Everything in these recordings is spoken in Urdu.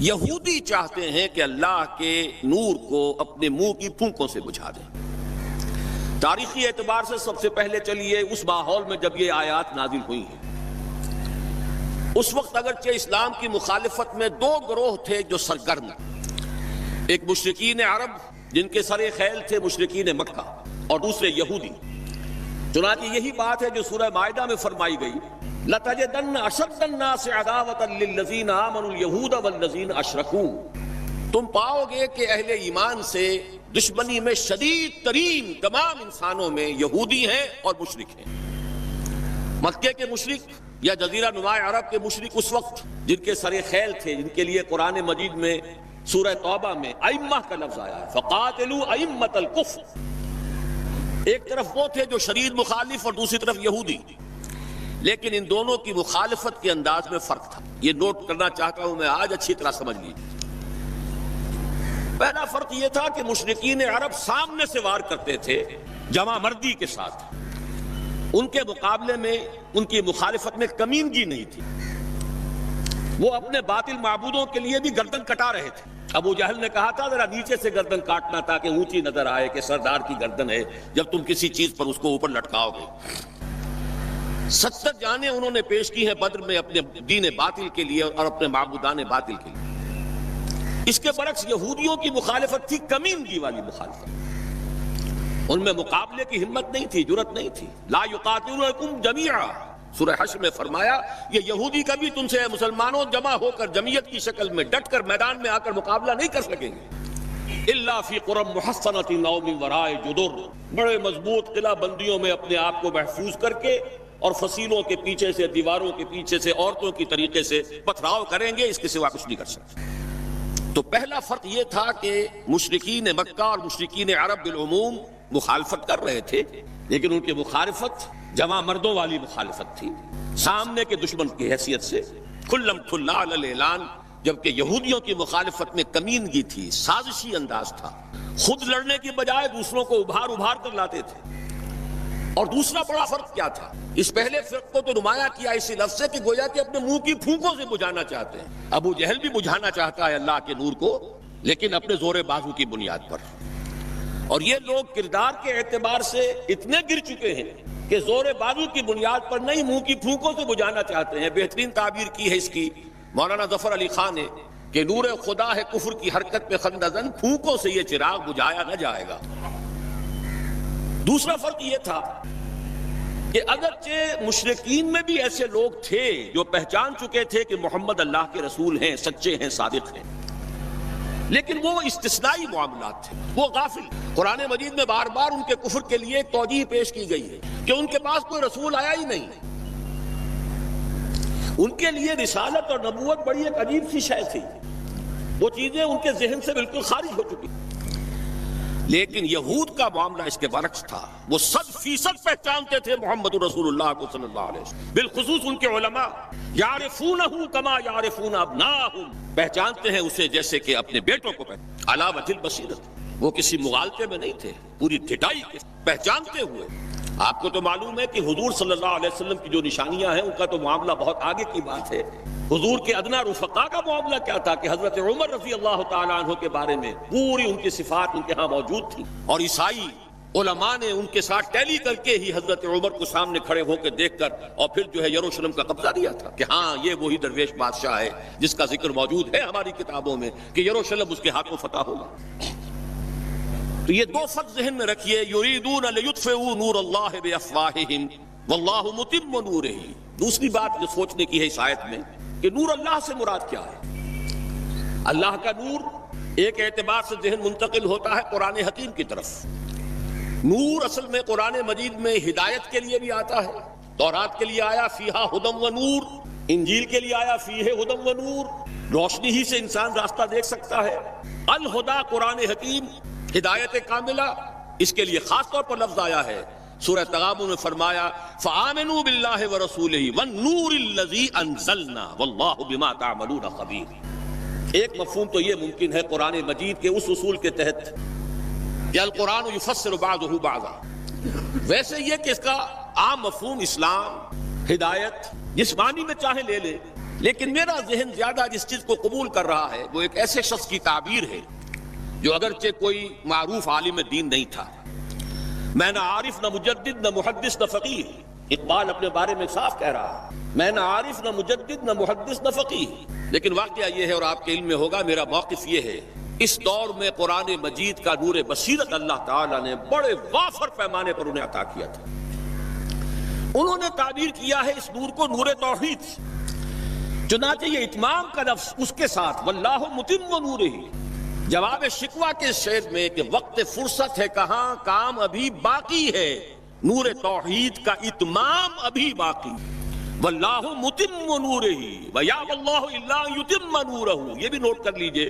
یہودی چاہتے ہیں کہ اللہ کے نور کو اپنے منہ کی پھونکوں سے بجھا دیں۔ تاریخی اعتبار سے سب سے پہلے چلیے اس ماحول میں جب یہ آیات نازل ہوئی ہیں، اس وقت اگرچہ اسلام کی مخالفت میں دو گروہ تھے جو سرگرم، ایک مشرکین عرب جن کے سر خیل تھے مشرکین مکہ، اور دوسرے یہودی۔ چنانچہ یہی بات ہے جو سورہ مائدہ میں فرمائی گئی، لَتَجِدَنَّ أَشَدَّ النَّاسِ عَدَاوَةً لِلَّذِينَ آمَنُوا الْيَهُودَ وَالَّذِينَ أَشْرَكُوا، تم پاؤ گے کہ اہل ایمان سے دشمنی میں شدید ترین تمام انسانوں میں یہودی ہیں اور مشرک ہیں۔ مکے کے مشرک یا جزیرہ نما عرب کے مشرک اس وقت جن کے سر خیل تھے، جن کے لیے قرآن مجید میں سورہ توبہ میں ائمہ کا لفظ آیا ہے، فَقَاتِلُوا أَئِمَّةَ الْكُفْرِ، ایک طرف وہ تھے جو شدید مخالف اور دوسری طرف یہودی، لیکن ان دونوں کی مخالفت کے انداز میں فرق تھا۔ یہ نوٹ کرنا چاہتا ہوں میں آج، اچھی طرح سمجھ لیجیے۔ پہلا فرق یہ تھا کہ مشرکین عرب سامنے سے وار کرتے تھے جمع مردی کے ساتھ، ان کے مقابلے میں ان کی مخالفت میں کمینگی نہیں تھی، وہ اپنے باطل معبودوں کے لیے بھی گردن کٹا رہے تھے۔ ابو جہل نے کہا تھا ذرا نیچے سے گردن کاٹنا تاکہ اونچی نظر آئے کہ سردار کی گردن ہے جب تم کسی چیز پر اس کو اوپر لٹکاؤ گے۔ 70 جانیں انہوں نے پیش کی ہیں بدر میں اپنے دین باطل کے لیے اور اپنے معبودان باطل کے لیے۔ اس کے برعکس یہودیوں کی مخالفت تھی کمینگی والی مخالفت، ان میں مقابلے کی ہمت نہیں تھی، جرأت نہیں تھی۔ لا یقاتلونکم جمیعا، سورہ حشر میں فرمایا یہ یہودی کبھی تم سے مسلمانوں جمع ہو کر جمعیت کی شکل میں ڈٹ کر میدان میں آ کر مقابلہ نہیں کر سکیں گے، الا فی قرى محصنۃ او من وراء جدر، بڑے مضبوط قلعہ بندیوں میں اپنے آپ کو محفوظ کر کے اور فصیلوں کے پیچھے سے، دیواروں کے پیچھے سے، عورتوں کی طریقے سے پتھراؤ کریں گے، اس کے سوا کچھ نہیں کر سکتے۔ تو پہلا فرق یہ تھا کہ مشرکین مکہ اور مشرکین عرب بالعموم مخالفت کر رہے تھے، لیکن ان کی مخالفت جمع مردوں والی مخالفت تھی، سامنے کے دشمن کی حیثیت سے کھلم کھلا علی الاعلان، جبکہ یہودیوں کی مخالفت میں کمینگی تھی، سازشی انداز تھا، خود لڑنے کی بجائے دوسروں کو ابھار ابھار کر لاتے تھے۔ اور دوسرا بڑا فرق کیا تھا؟ اس پہلے فرق کو تو نمایاں کیا اسی لفظ سے کہ گویا کہ اپنے منہ کی پھونکوں سے بجھانا چاہتے ہیں۔ ابو جہل بھی بجھانا چاہتا ہے اللہ کے نور کو، لیکن اپنے زور بازو کی بنیاد پر۔ اور یہ لوگ کردار کے اعتبار سے اتنے گر چکے ہیں کہ زور بازو کی بنیاد پر نہیں، منہ کی پھونکوں سے بجھانا چاہتے ہیں۔ بہترین تعبیر کی ہے اس کی مولانا ظفر علی خان نے کہ نور خدا ہے کفر کی حرکت پہ خندزن، پھونکوں سے یہ چراغ بجھایا نہ جائے گا۔ دوسرا فرق یہ تھا کہ اگرچہ مشرکین میں بھی ایسے لوگ تھے جو پہچان چکے تھے کہ محمد اللہ کے رسول ہیں، سچے ہیں، صادق ہیں، لیکن وہ استثنائی معاملات تھے، وہ غافل۔ قرآن مجید میں بار بار ان کے کفر کے لیے ایک توجیہ پیش کی گئی ہے کہ ان کے پاس کوئی رسول آیا ہی نہیں، ان کے لیے رسالت اور نبوت بڑی ایک عجیب سی شے تھی، وہ چیزیں ان کے ذہن سے بالکل خارج ہو چکی۔ لیکن یہود کا معاملہ اس کے برعکس تھا، وہ 100% پہچانتے تھے محمد رسول اللہ کو صلی اللہ علیہ وسلم، بالخصوص ان کے علماء، یعرفونہ کما یعرفون ابناءہم، پہچانتے ہیں اسے جیسے کہ اپنے بیٹوں کو پہچانتے، علی وجہ البصیرۃ، وہ کسی مغالطے میں نہیں تھے، پوری ڈٹائی کے پہچانتے ہوئے۔ آپ کو تو معلوم ہے کہ حضور صلی اللہ علیہ وسلم کی جو نشانیاں ہیں ان کا تو معاملہ بہت آگے کی بات ہے۔ حضور کے ادنا رفقا کا معاملہ کیا تھا کہ حضرت عمر رضی اللہ تعالیٰ عنہ کے بارے میں پوری ان کی صفات ان کے ہاں موجود تھی، اور عیسائی علماء نے ان کے ساتھ ٹیلی کر کے ہی حضرت عمر کو سامنے کھڑے ہو کے دیکھ کر اور پھر جو ہے یروشلم کا قبضہ دیا تھا کہ ہاں یہ وہی درویش بادشاہ ہے جس کا ذکر موجود ہے ہماری کتابوں میں کہ یروشلم اس کے ہاتھوں فتح ہوگا۔ تو یہ دو فرق ذہن میں رکھیے، یریدون لیطفئوا نور اللہ بافواہہم واللہ متم نورہ۔ دوسری بات جو سوچنے کی ہے اس آیت میں کہ نور اللہ سے مراد کیا ہے؟ اللہ کا نور ایک اعتبار سے ذہن منتقل ہوتا ہے قرآن حکیم کی طرف۔ نور اصل میں قرآن مجید میں ہدایت کے لیے بھی آتا ہے، تورات کے لیے آیا فیہا ہدی و نور، انجیل کے لیے آیا فیہ ہدی و نور، روشنی ہی سے انسان راستہ دیکھ سکتا ہے۔ الہدا قرآن حکیم، ہدایت کاملہ، اس کے لیے خاص طور پر لفظ آیا ہے۔ سورہ تغابن میں فرمایا فآمنوا باللہ ورسولہ والنور الذی انزلنا واللہ بما تعملون خبیر۔ ایک مفہوم تو یہ ممکن ہے قرآن مجید کے اس اصول کے تحت کہ القرآن یفسر بعضہ بعضا، ویسے یہ کہ اس کا عام مفہوم اسلام، ہدایت، جس معنی میں چاہے لے لے، لیکن میرا ذہن زیادہ جس چیز کو قبول کر رہا ہے وہ ایک ایسے شخص کی تعبیر ہے جو اگرچہ کوئی معروف عالم دین نہیں تھا، میں نہ عارف نہ مجدد نہ محدث نہ فقیہ، اقبال اپنے بارے میں صاف کہہ رہا ہے، میں نہ عارف نہ مجدد نہ محدث نہ فقیہ، لیکن واقعہ یہ ہے اور آپ کے علم میں ہوگا میرا موقف یہ ہے، اس دور میں قرآن مجید کا نور بصیرت اللہ تعالیٰ نے بڑے وافر پیمانے پر انہیں عطا کیا تھا۔ انہوں نے تعبیر کیا ہے اس نور کو نور توحید، چنانچہ یہ اتمام کا لفظ اس کے ساتھ واللہ متم نورہ، جواب شکوہ کے شعر میں کہ وقت فرصت ہے کہاں، کام ابھی باقی ہے، نور توحید کا اتمام ابھی باقی، واللہ متم نورہ ویابی اللہ الا ان یتم نورہ۔ یہ بھی نوٹ کر لیجئے،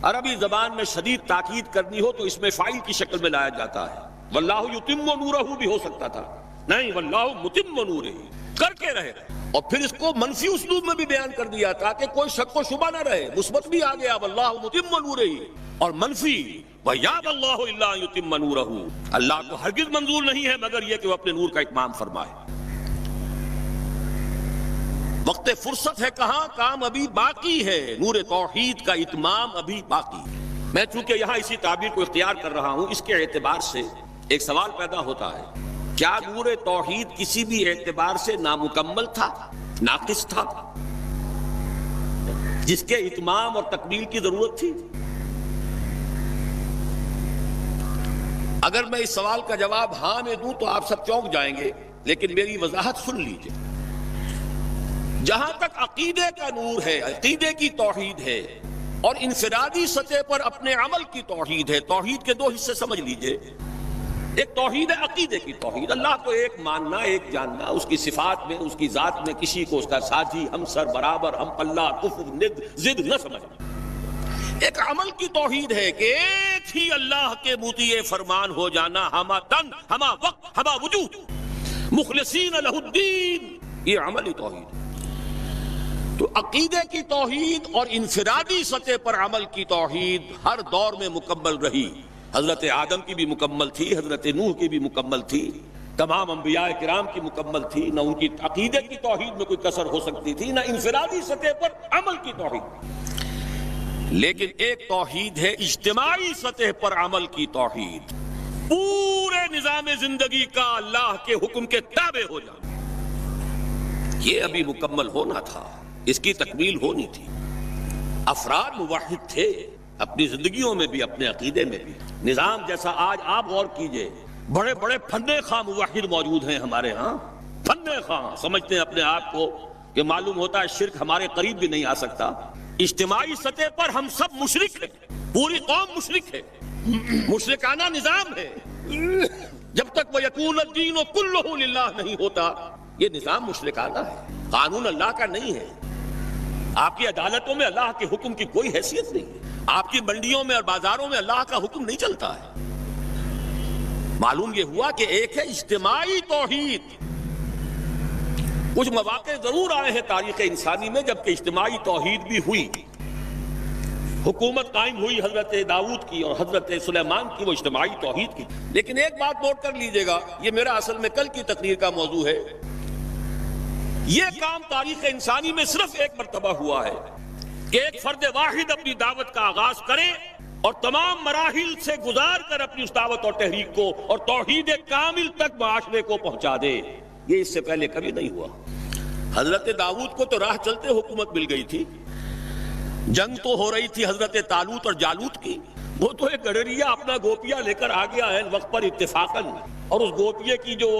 عربی زبان میں شدید تاکید کرنی ہو تو اس میں فاعل کی شکل میں لایا جاتا ہے، واللہ یتم نورہ بھی ہو سکتا تھا، نہیں واللہ متم نورہ کر کے رہے، اور پھر اس کو منفی اسلوب میں بھی بیان کر دیا تاکہ کوئی شک و شبہ نہ رہے، مثبت بھی آ گیا واللہ متم نورہ، اور منفی ویابی اللہ الا ان یتم نورہ، اللہ کو ہرگز منظور نہیں ہے مگر یہ کہ وہ اپنے نور کا اتمام فرمائے۔ وقت فرصت ہے کہاں، کام ابھی باقی ہے، نور توحید کا اتمام ابھی باقی۔ میں چونکہ یہاں اسی تعبیر کو اختیار کر رہا ہوں، اس کے اعتبار سے ایک سوال پیدا ہوتا ہے، کیا نور توحید کسی بھی اعتبار سے نامکمل تھا، ناقص تھا، جس کے اتمام اور تکمیل کی ضرورت تھی؟ اگر میں اس سوال کا جواب ہاں میں دوں تو آپ سب چونک جائیں گے، لیکن میری وضاحت سن لیجئے۔ جہاں تک عقیدے کا نور ہے، عقیدے کی توحید ہے، اور انفرادی سطح پر اپنے عمل کی توحید ہے، توحید کے دو حصے سمجھ لیجئے، ایک توحید ہے عقیدے کی توحید، اللہ کو ایک ماننا، ایک جاننا، اس کی صفات میں، اس کی ذات میں کسی کو اس کا ساتھی، ہم سر برابر، ہم پلہ، کفر، ند، ضد نہ سمجھنا۔ ایک عمل کی توحید ہے کہ ایک ہی اللہ کے مطیع فرمان ہو جانا، ہما تن، ہما وقت، ہما وجود، مخلصین لہ الدین، یہ عملی توحید ہے۔ تو عقیدے کی توحید اور انفرادی سطح پر عمل کی توحید ہر دور میں مکمل رہی، حضرت آدم کی بھی مکمل تھی، حضرت نوح کی بھی مکمل تھی، تمام انبیاء کرام کی مکمل تھی، نہ ان کی عقیدے کی توحید میں کوئی کسر ہو سکتی تھی، نہ انفرادی سطح پر عمل کی توحید۔ لیکن ایک توحید ہے اجتماعی سطح پر عمل کی توحید، پورے نظام زندگی کا اللہ کے حکم کے تابع ہو جانا، یہ ابھی مکمل ہونا تھا، اس کی تکمیل ہونی تھی۔ افراد موحد تھے اپنی زندگیوں میں بھی، اپنے عقیدے میں بھی۔ نظام جیسا آج آپ غور کیجئے، بڑے بڑے فنے خواہ موحد موجود ہیں ہمارے ہاں، فنے خواہ سمجھتے ہیں اپنے آپ کو کہ معلوم ہوتا ہے شرک ہمارے قریب بھی نہیں آ سکتا۔ اجتماعی سطح پر ہم سب مشرک ہیں، پوری قوم مشرک ہے، مشرکانہ نظام ہے۔ جب تک وَيَكُونَ الدِّينُ كُلُّهُ لِلَّهِ نہیں ہوتا، یہ نظام مشرکانہ ہے، قانون اللہ کا نہیں ہے۔ آپ کی عدالتوں میں اللہ کے حکم کی کوئی حیثیت نہیں ہے، آپ کی منڈیوں میں اور بازاروں میں اللہ کا حکم نہیں چلتا ہے۔ معلوم یہ ہوا کہ ایک ہے اجتماعی توحید۔ کچھ مواقع ضرور آئے ہیں تاریخ انسانی میں جبکہ اجتماعی توحید بھی ہوئی، حکومت قائم ہوئی حضرت داؤد کی اور حضرت سلیمان کی، وہ اجتماعی توحید کی۔ لیکن ایک بات نوٹ کر لیجئے گا، یہ میرا اصل میں کل کی تقریر کا موضوع ہے، یہ کام تاریخ انسانی میں صرف ایک مرتبہ ہوا ہے کہ ایک فرد واحد اپنی دعوت کا آغاز کرے اور تمام مراحل سے گزار کر اپنی اس دعوت اور تحریک کو اور توحید کامل تک معاشرے کو پہنچا دے، یہ اس سے پہلے کبھی نہیں ہوا۔ حضرت داؤد کو تو راہ چلتے حکومت مل گئی تھی، جنگ تو ہو رہی تھی حضرت طالوت اور جالوت کی، وہ تو ایک گڈریا اپنا گوپیا لے کر آ گیا ہے وقت پر اتفاقاً، اور اس گوپیے کی جو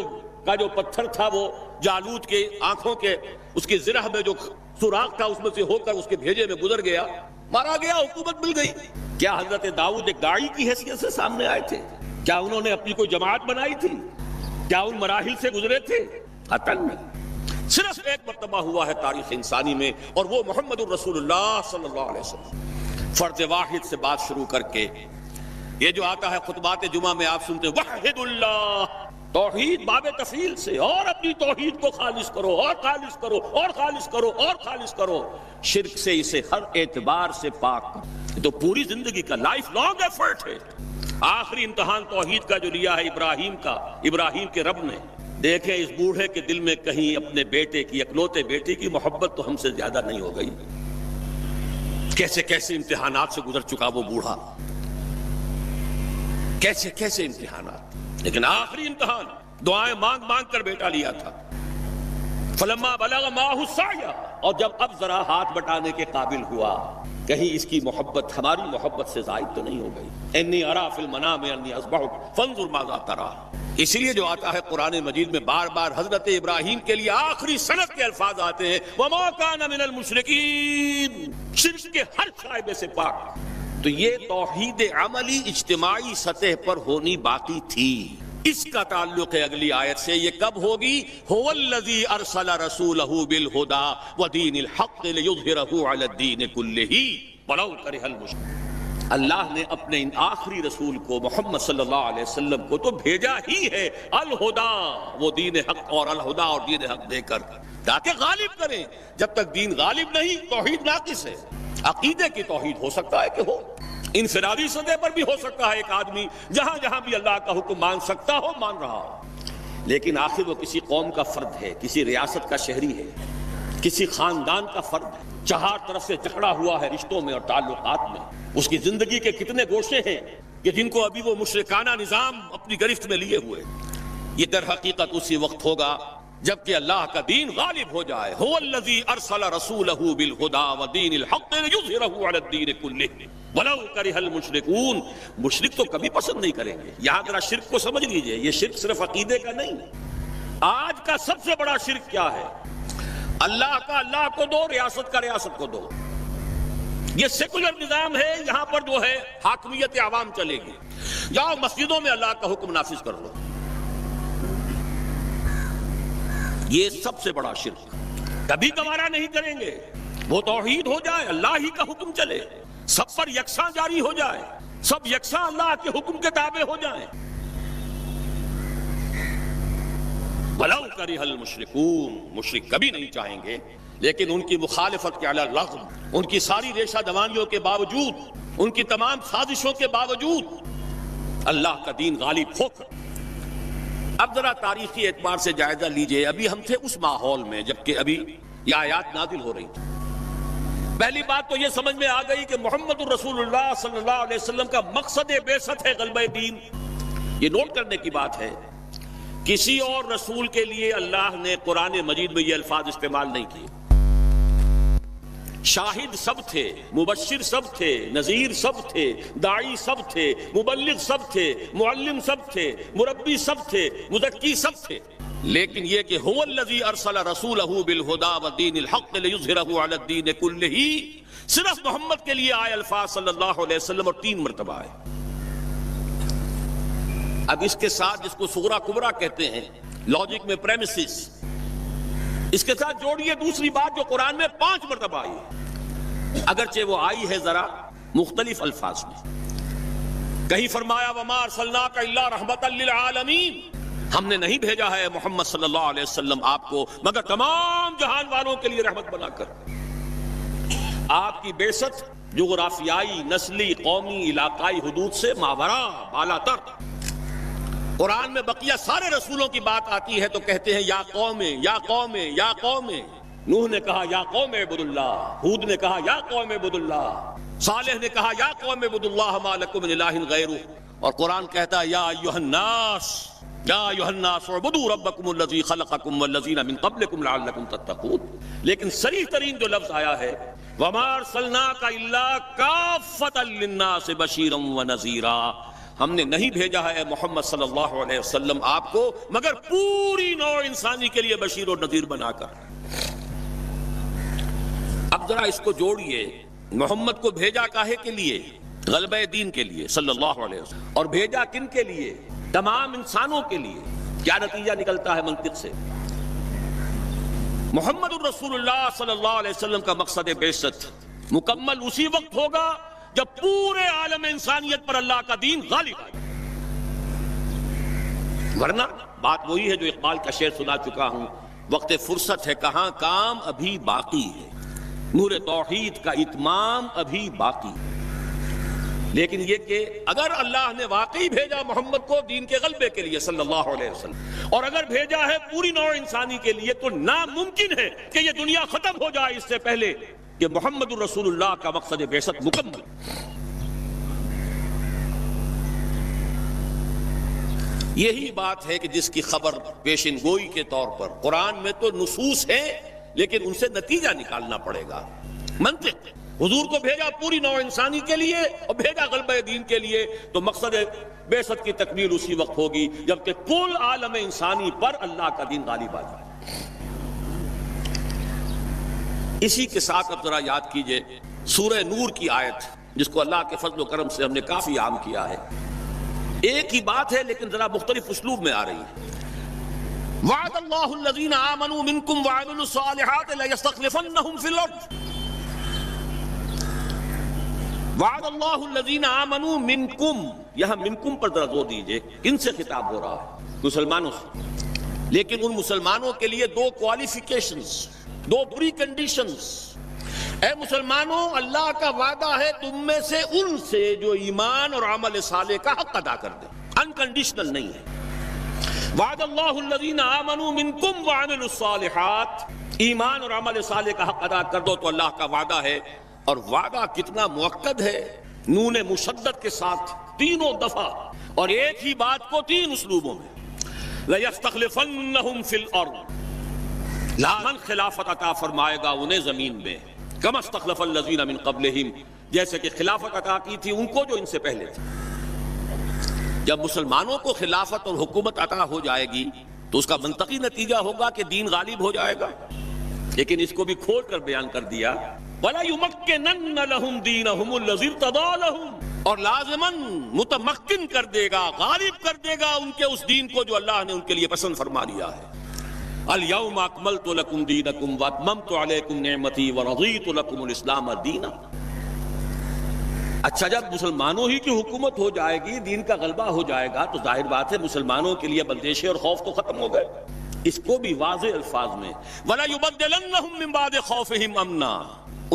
پتھر تھا وہ جالوت کے آنکھوں کے اس کی زرہ میں جو سوراخ تھا اس میں سے ہو کر اس کے بھیجے میں گزر گیا، مارا گیا، حکومت مل گئی۔ کیا حضرت داؤد ایک داعی کی حیثیت سے سامنے آئے تھے؟ کیا انہوں نے اپنی کوئی جماعت بنائی تھی؟ کیا ان مراحل سے گزرے تھے؟ قطعاً نہیں۔ صرف ایک مرتبہ ہوا ہے تاریخ انسانی میں، اور وہ محمد الرسول اللہ صلی اللہ علیہ وسلم۔ فرد واحد سے بات شروع کر کے یہ جو آتا ہے خطبات جمعہ میں آپ سنتے وحد اللہ، توحید باب تفعیل سے، اور اپنی توحید کو خالص کرو اور خالص کرو اور خالص کرو اور خالص کرو، شرک سے اسے ہر اعتبار سے پاک کرو۔ تو پوری زندگی کا لائف لانگ ایفرٹ ہے۔ آخری امتحان توحید کا جو لیا ہے ابراہیم کا، ابراہیم کے رب نے دیکھیں اس بوڑھے کے دل میں کہیں اپنے بیٹے کی، اکلوتے بیٹے کی محبت تو ہم سے زیادہ نہیں ہو گئی؟ کیسے کیسے امتحانات سے گزر چکا وہ بوڑھا، کیسے کیسے امتحانات، لیکن آخری امتحان دعائیں مانگ مانگ کر بیٹا لیا تھا۔ فلما بلغ معه السعي، اور جب اب ذرا ہاتھ بٹانے کے قابل ہوا، کہیں اس کی محبت ہماری محبت سے زائد تو نہیں ہو گئی؟ انی ارا فی المنام انی اذبحک فانظر ماذا ترى۔ اسی لیے جو آتا ہے قرآن مجید میں بار بار حضرت ابراہیم کے لیے آخری سند کے الفاظ آتے ہیں، وما کان من المشرکین، شرک کے ہر شائبے سے پاک۔ تو یہ توحید عملی اجتماعی سطح پر ہونی باقی تھی۔ اس کا تعلق ہے اگلی آیت سے، یہ کب ہوگی؟ هو الذی ارسل رسولہ بالہدی ودین الحق لیظہرہ علی الدین کلہ ولو کرہ المشرکون۔ اللہ نے اپنے ان آخری رسول کو محمد صلی اللہ علیہ وسلم کو تو بھیجا ہی ہے الہدا، وہ دین حق اور الہدا اور دین حق دے کر، تاکہ غالب کریں۔ جب تک دین غالب نہیں توحید ناقص ہے۔ عقیدے کی توحید ہو سکتا ہے کہ ہو، انفرادی سطح پر بھی ہو سکتا ہے، ایک آدمی جہاں جہاں بھی اللہ کا حکم مان سکتا ہو مان رہا ہو، لیکن آخر وہ کسی قوم کا فرد ہے، کسی ریاست کا شہری ہے، کسی خاندان کا فرد ہے، چہار طرف سے جکڑا ہوا ہے رشتوں میں اور تعلقات میں۔ اس کی زندگی کے کتنے گوشے ہیں کہ جن کو ابھی وہ مشرکانہ نظام اپنی گرفت میں لیے ہوئے۔ یہ در حقیقت اسی وقت ہوگا جبکہ اللہ کا دین غالب ہو جائے۔ هو الذی ارسل رسولہ بالہدی ودین الحق لیظہرہ علی الدین کلہ ولو کرہ المشرکون۔ مشرک تو کبھی پسند نہیں کریں گے۔ یہاں ذرا شرک کو سمجھ لیجئے، یہ شرک صرف عقیدے کا نہیں۔ آج کا سب سے بڑا شرک کیا ہے؟ اللہ کا اللہ کو دو، ریاست کا ریاست کو دو۔ یہ سیکولر نظام ہے، یہاں پر جو ہے حاکمیت عوام چلے گی، جاؤ مسجدوں میں اللہ کا حکم نافذ کر لو۔ یہ سب سے بڑا شرک، کبھی گوارا نہیں کریں گے۔ وہ توحید ہو جائے، اللہ ہی کا حکم چلے، سب پر یکساں جاری ہو جائے، سب یکساں اللہ کے حکم کے تابع ہو جائیں۔ وَلَوْ كَرِهَ الْمُشْرِكُونَ، مشرک کبھی نہیں چاہیں گے، لیکن ان کی مخالفت کے علی الرغم، ان کی ساری ریشہ دوانیوں کے باوجود، ان کی تمام سازشوں کے باوجود اللہ کا دین غالب ہو کر۔ اب ذرا تاریخی اعتبار سے جائزہ لیجئے، ابھی ہم تھے اس ماحول میں جبکہ ابھی یہ آیات نازل ہو رہی تھی۔ پہلی بات تو یہ سمجھ میں آ گئی کہ محمد الرسول اللہ صلی اللہ علیہ وسلم کا مقصد بعثت ہے غلبہ دین۔ یہ نوٹ کرنے کی بات ہے، کسی اور رسول کے لیے اللہ نے قرآن مجید میں یہ الفاظ استعمال نہیں کیے۔ شاہد سب تھے، مبشر سب تھے، نذیر سب تھے، داعی سب تھے، مبلغ سب تھے، معلم سب تھے، مربی سب تھے، مزکی سب تھے، لیکن یہ کہ هو الذی ارسل رسولہ بالہدی ودین الحق لیظہرہ علی الدین کلہ، صرف محمد کے لیے آئے الفاظ صلی اللہ علیہ وسلم اور 3 مرتبہ آئے۔ اب اس کے ساتھ جس کو صغرا کبرا کہتے ہیں، لاجک میں پریمیسز، اس کے ساتھ جوڑیے دوسری بات جو قرآن میں 5 مرتبہ آئی ہے، اگرچہ وہ آئی ہے ذرا مختلف الفاظ میں۔ کہیں فرمایا وما ارسلناک الا رحمۃ للعالمین، ہم نے نہیں بھیجا ہے محمد صلی اللہ علیہ وسلم آپ کو مگر تمام جہان والوں کے لیے رحمت بنا کر۔ آپ کی بعثت جغرافیائی، نسلی، قومی، علاقائی حدود سے ماورا، بالا تر۔ قرآن میں بقیہ سارے رسولوں کی بات آتی ہے تو کہتے ہیں یا قوم یا قوم یا قوم۔ نوح نے کہا یا قوم اعبدوا اللہ، ہود نے کہا یا قوم اعبدوا اللہ، صالح نے کہا یا قوم اعبدوا اللہ ما لکم من الہ غیرہ، اور قرآن کہتا ہے یا ایھا الناس یا ایھا الناس اعبدوا ربکم الذی خلقکم والذین من قبلکم لعلکم تتقون۔ لیکن صریح ترین جو لفظ آیا ہے وما ارسلناک الا کافۃ للناس بشیرا ونذیرا، ہم نے نہیں بھیجا ہے محمد صلی اللہ علیہ وسلم آپ کو مگر پوری نوع انسانی کے لیے بشیر اور نذیر بنا کر۔ اب ذرا اس کو جوڑیے، محمد کو بھیجا کاہے کے لیے؟ غلبہ دین کے لیے صلی اللہ علیہ وسلم، اور بھیجا کن کے لیے؟ تمام انسانوں کے لیے۔ کیا نتیجہ نکلتا ہے منطق سے؟ محمد الرسول اللہ صلی اللہ علیہ وسلم کا مقصد بعثت مکمل اسی وقت ہوگا جب پورے عالم انسانیت پر اللہ کا دین غالب آئے، ورنہ بات وہی ہے جو اقبال کا شعر سنا چکا ہوں، وقت فرصت ہے کہاں کام ابھی باقی ہے، نور توحید کا اتمام ابھی باقی ہے۔ لیکن یہ کہ اگر اللہ نے واقعی بھیجا محمد کو دین کے غلبے کے لیے صلی اللہ علیہ وسلم، اور اگر بھیجا ہے پوری نوع انسانی کے لیے، تو ناممکن ہے کہ یہ دنیا ختم ہو جائے اس سے پہلے کہ محمد الرسول اللہ کا مقصد بعثت مکمل۔ یہی بات ہے کہ جس کی خبر پیشن گوئی کے طور پر قرآن میں تو نصوص ہیں، لیکن ان سے نتیجہ نکالنا پڑے گا۔ منطق، حضور کو بھیجا پوری نوع انسانی کے لیے اور بھیجا غلبہ دین کے لیے، تو مقصد بعثت کی تکمیل اسی وقت ہوگی جبکہ کل عالم انسانی پر اللہ کا دین غالب آ جائے۔ اسی کے ساتھ اب ذرا یاد کیجئے سورہ نور کی آیت، جس کو اللہ کے فضل و کرم سے ہم نے کافی عام کیا ہے۔ ایک ہی بات ہے لیکن ذرا مختلف اسلوب میں آ رہی ہے۔ وعد اللہ الذین آمنوا منکم وعملوا الصالحات لیستخلفنہم فی الارض۔ وعد اللہ الذین آمنوا منکم، یہاں منکم پر ذرا زور دیجئے، کن سے خطاب ہو رہا ہے؟ مسلمانوں سے، لیکن ان مسلمانوں کے لیے دو کوالیفیکیشنز، دو پری کنڈیشنز۔ اے مسلمانوں، اللہ کا وعدہ ہے تم میں سے ان سے جو ایمان اور عمل صالح کا حق ادا کر دے، انکنڈیشنل نہیں ہے۔ وعد اللہ الذین آمنوا منکم وعملوا الصالحات، ایمان اور عمل صالح کا حق ادا کر دو تو اللہ کا وعدہ ہے۔ اور وعدہ کتنا مؤکد ہے، نون مشدد کے ساتھ تینوں دفعہ، اور ایک ہی بات کو تین اسلوبوں میں۔ لَيَسْتَخْلِفَنَّهُمْ فِي الْأَرْضِ، لازماً خلافت عطا فرمائے گا انہیں زمین میں، كَمَا اسْتَخْلَفَ الَّذِينَ مِن قَبْلِهِمْ، جیسے کہ خلافت عطا کی تھی ان کو جو ان سے پہلے تھی۔ جب مسلمانوں کو خلافت اور حکومت عطا ہو جائے گی تو اس کا منطقی نتیجہ ہوگا کہ دین غالب ہو جائے گا، لیکن اس کو بھی کھول کر بیان کر دیا وَلَا يُمَكِّنَنَّ لَهُمْ دِينَهُمْ الَّذِي ارْتَضَىٰ لَهُمْ، اور لازماً متمکن کر دے گا، غالب کر دے گا ان کے اس دین کو جو اللہ نے ان کے لیے پسند فرما لیا ہے۔ الْيَوْمَ أَكْمَلْتُ لَكُمْ دِينَكُمْ وَأَتْمَمْتُ عَلَيْكُمْ نِعْمَتِي وَرَضِيتُ لَكُمُ الْإِسْلَامَ دِينًا۔ اچھا، جب مسلمانوں ہی کی حکومت ہو جائے گی، دین کا غلبہ ہو جائے گا، تو ظاہر بات ہے مسلمانوں کے لیے بندشیں اور خوف تو ختم ہو گئے۔ اس کو بھی واضح الفاظ میں وَلَا يُبَدِّلَنَّهُم مِّن بَعْدِ خَوْفِهِمْ أَمْنًا،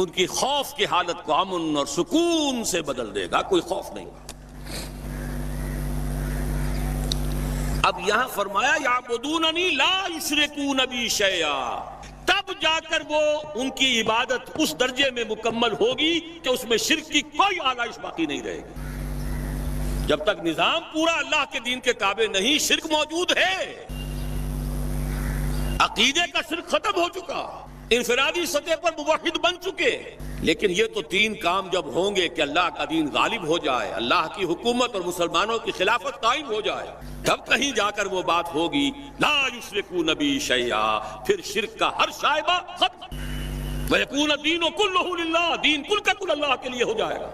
ان کی خوف کی حالت کو امن اور سکون سے بدل دے گا، کوئی خوف نہیں۔ اب یہاں فرمایا یعبدوننی لا یشرکون بی شیئا، تب جا کر وہ ان کی عبادت اس درجے میں مکمل ہوگی کہ اس میں شرک کی کوئی آلائش باقی نہیں رہے گی۔ جب تک نظام پورا اللہ کے دین کے تابع نہیں، شرک موجود ہے، عقیدے کا شرک ختم ہو چکا، انفرادی سطح پر موحد بن چکے، لیکن یہ تو تین کام جب ہوں گے کہ اللہ کا دین غالب ہو جائے، اللہ کی حکومت اور مسلمانوں کی خلافت قائم ہو جائے، تب کہیں جا کر وہ بات ہوگی لا یشرکون بی شیئا، پھر شرک کا ہر شائبہ ختم، وَيَكُونَ الدِّينُ كُلُّهُ لِلَّهِ، دین کل کا کل اللہ کے لیے ہو جائے گا۔